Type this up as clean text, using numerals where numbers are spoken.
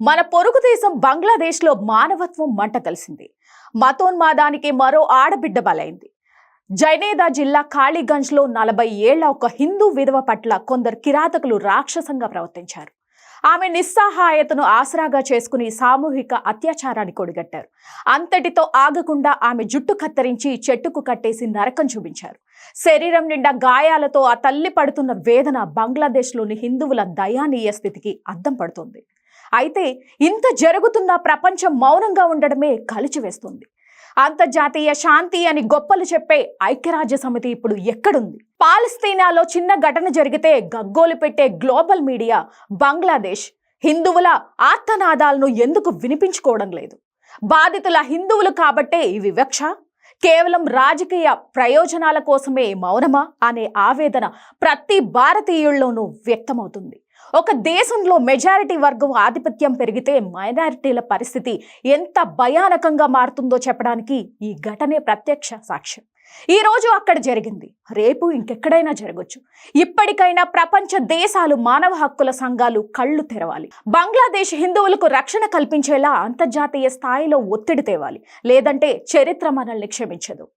మన పొరుగు దేశం బంగ్లాదేశ్లో మానవత్వం మంట కలిసింది. మతోన్మాదానికి మరో ఆడబిడ్డ బలైంది. జైనేదా జిల్లా ఖాళీగంజ్లో 40 ఏళ్ల ఒక హిందూ విధవ పట్ల కొందరు కిరాతకులు రాక్షసంగా ప్రవర్తించారు. ఆమె నిస్సహాయతను ఆసరాగా చేసుకుని సామూహిక అత్యాచారానికి ఒడిగట్టారు. అంతటితో ఆగకుండా ఆమె జుట్టు కత్తిరించి చెట్టుకు కట్టేసి నరకం చూపించారు. శరీరం నిండా గాయాలతో ఆ తల్లి పడుతున్న వేదన బంగ్లాదేశ్లోని హిందువుల దయానీయ స్థితికి అద్దం పడుతుంది. అయితే ఇంత జరుగుతున్న ప్రపంచం మౌనంగా ఉండడమే కలిచివేస్తుంది. అంతర్జాతీయ శాంతి అని గొప్పలు చెప్పే ఐక్యరాజ్య సమితి ఇప్పుడు ఎక్కడుంది? పాలస్తీనాలో చిన్న ఘటన జరిగితే గగ్గోలు పెట్టే గ్లోబల్ మీడియా బంగ్లాదేశ్ హిందువుల ఆర్తనాదాలను ఎందుకు వినిపించుకోవడం లేదు? బాధితుల హిందువులు కాబట్టే ఈ వివక్ష? కేవలం రాజకీయ ప్రయోజనాల కోసమే మౌనమా అనే ఆవేదన ప్రతి భారతీయుల్లోనూ వ్యక్తమవుతుంది. ఒక దేశంలో మెజారిటీ వర్గం ఆధిపత్యం పెరిగితే మైనారిటీల పరిస్థితి ఎంత భయానకంగా మారుతుందో చెప్పడానికి ఈ ఘటనే ప్రత్యక్ష సాక్ష్యం. ఈ రోజు అక్కడ జరిగింది, రేపు ఇంకెక్కడైనా జరగొచ్చు. ఇప్పటికైనా ప్రపంచ దేశాలు, మానవ హక్కుల సంఘాలు కళ్ళు తెరవాలి. బంగ్లాదేశ్ హిందువులకు రక్షణ కల్పించేలా అంతర్జాతీయ స్థాయిలో ఒత్తిడి తేవాలి. లేదంటే చరిత్ర మనల్ని క్షమించదు.